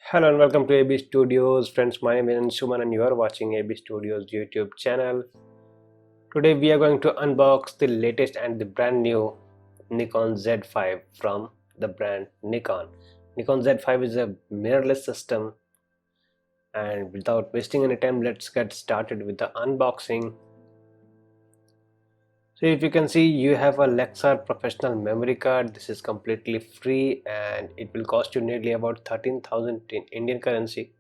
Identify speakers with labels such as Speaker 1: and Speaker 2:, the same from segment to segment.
Speaker 1: Hello and welcome to AB Studios. Friends, my name is Anshuman and you are watching AB Studios YouTube channel. Today we are going to unbox the latest and the brand new Nikon Z5 from the brand Nikon. Nikon Z5 is a mirrorless system, and without wasting any time, let's get started with the unboxing. So if you can see, you have a Lexar professional memory card. This is completely free and it will cost you nearly about 13,000 in Indian currency.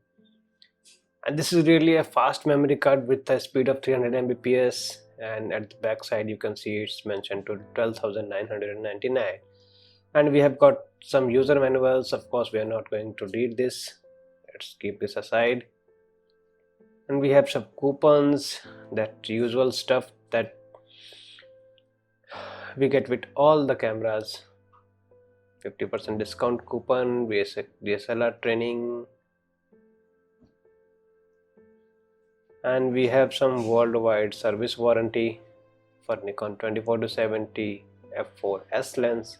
Speaker 1: And this is really a fast memory card with a speed of 300 Mbps, and at the back side you can see it's mentioned to 12,999. And we have got some user manuals. Of course we are not going to read this, let's keep this aside. And we have some coupons, that usual stuff that we get with all the cameras. 50% discount coupon, DSLR training, and we have some worldwide service warranty for Nikon 24-70 f4s lens,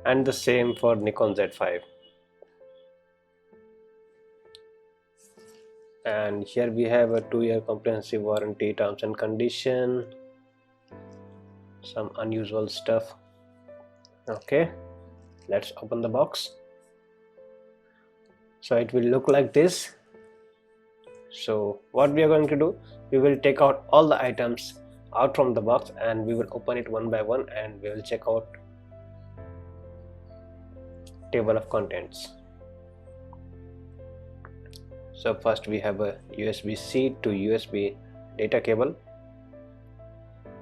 Speaker 1: and the same for Nikon Z5. And here we have a 2-year comprehensive warranty, terms and condition, some unusual stuff. Okay, let's open the box. So it will look like this. So what we are going to do, we will take out all the items out from the box and we will open it one by one, and we will check out table of contents. So first we have a USB-C to USB data cable.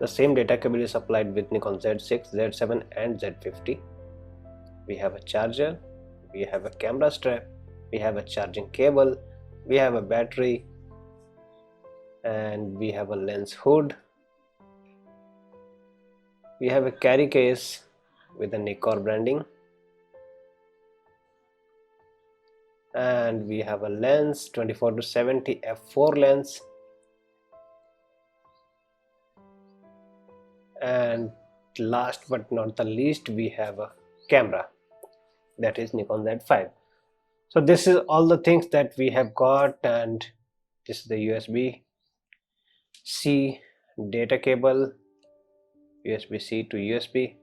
Speaker 1: The same data cable is supplied with Nikon Z6, Z7 and Z50. We have a charger, we have a camera strap, we have a charging cable, we have a battery, and we have a lens hood. We have a carry case with a Nikkor branding, and we have a lens, 24-70 f4 lens, and last but not the least we have a camera, that is Nikon Z5. So this is all the things that we have got, and this is the USB-C data cable, USB-C to USB.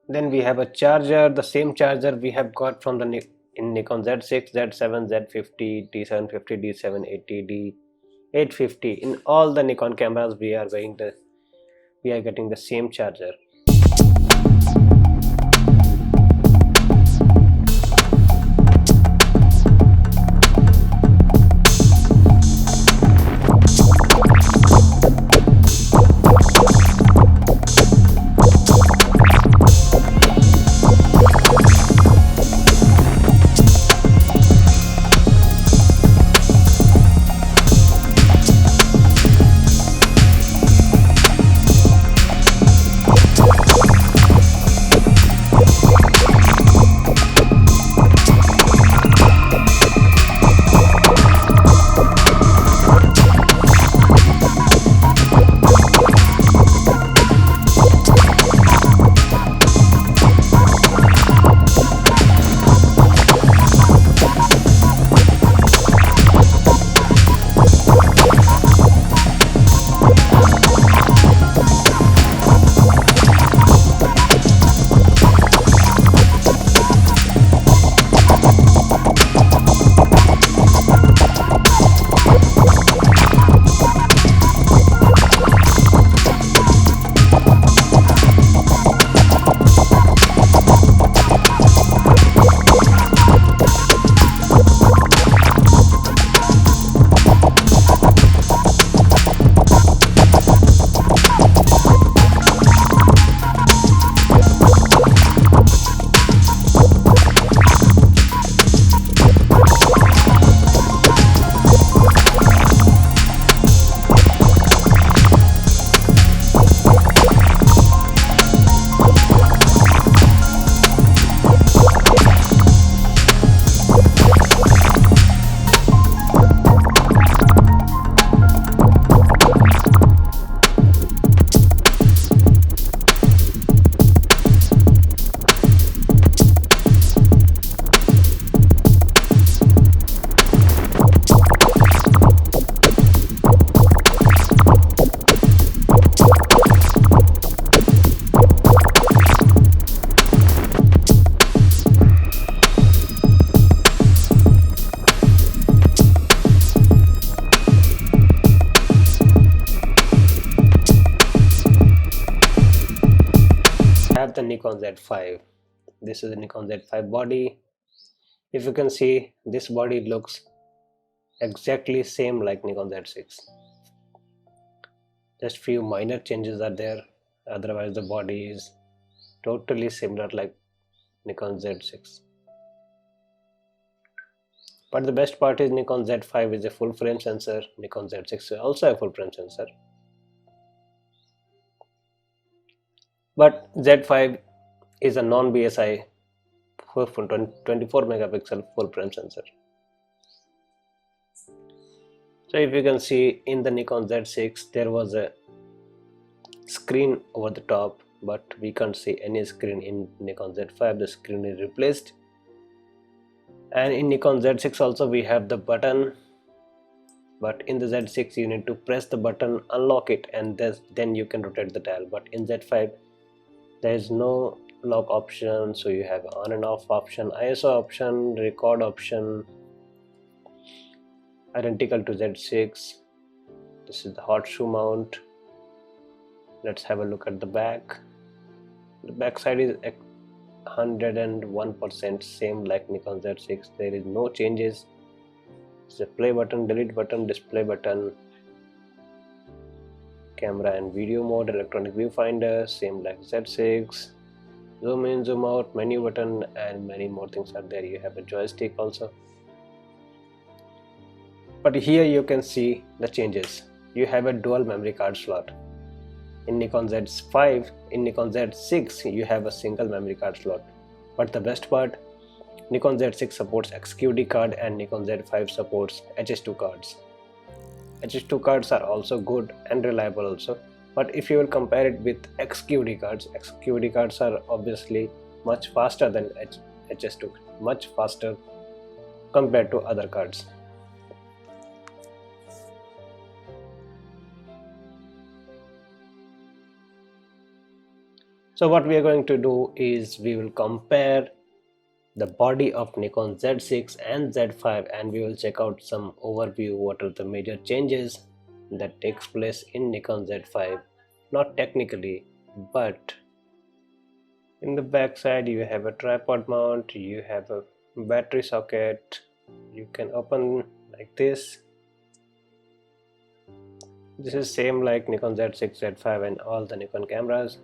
Speaker 1: Then we have a charger, the same charger we have got from the in Nikon Z6, Z7, Z50, D750, D780, D850. In all the Nikon cameras we are getting the same charger. Nikon Z5. This is a Nikon Z5 body. If you can see, this body looks exactly same like Nikon Z6. Just few minor changes are there, otherwise the body is totally similar like Nikon Z6. But the best part is Nikon Z5 is a full frame sensor, Nikon Z6 is also a full frame sensor. But Z5 is a non-BSI 24 megapixel full frame sensor. So if you can see in the Nikon Z6 there was a screen over the top, but we can't see any screen in Nikon Z5. The screen is replaced, and in Nikon Z6 also we have the button, but in the Z6 you need to press the button, unlock it, and then you can rotate the dial. But in Z5 there is no lock option, so you have on and off option, ISO option, record option, identical to Z6. This is the hot shoe mount. Let's have a look at the back. The back side is 101% same like Nikon Z6. There is no changes. It's a play button, delete button, display button, camera and video mode, electronic viewfinder, same like Z6. Zoom in, zoom out, menu button, and many more things are there. You have a joystick also. But here you can see the changes. You have a dual memory card slot. In Nikon Z5, in Nikon Z6 you have a single memory card slot. But the best part, Nikon Z6 supports XQD card and Nikon Z5 supports HS2 cards. HS2 cards are also good and reliable also. But if you will compare it with XQD cards are obviously much faster than HS2, much faster compared to other cards. So what we are going to do is we will compare the body of Nikon Z6 and Z5, and we will check out some overview what are the major changes that takes place in Nikon Z5. Not technically, but in the back side you have a tripod mount, you have a battery socket, you can open like this. This is same like Nikon Z6, Z5 and all the Nikon cameras.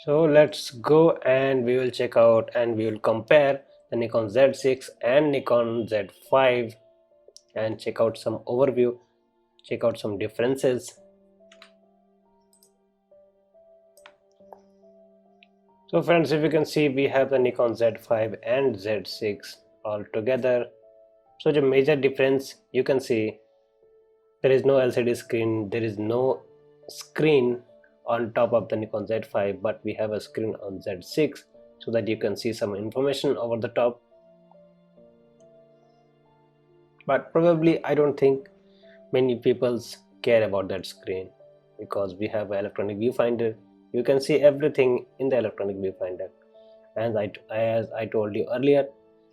Speaker 1: So let's go and we will check out and we will compare the Nikon Z6 and Nikon Z5 and check out some overview, check out some differences. So friends, if you can see, we have the Nikon Z5 and Z6 all together. So the major difference you can see, there is no LCD screen, there is no screen on top of the Nikon Z5, but we have a screen on Z6 so that you can see some information over the top. But probably I don't think many people care about that screen because we have an electronic viewfinder. You can see everything in the electronic viewfinder. And as I told you earlier,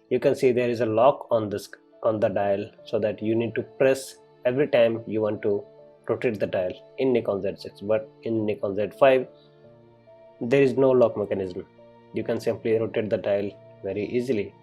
Speaker 1: you can see there is a lock on the dial, so that you need to press every time you want to rotate the dial in Nikon Z6. But in Nikon Z5 there is no lock mechanism. You can simply rotate the dial very easily.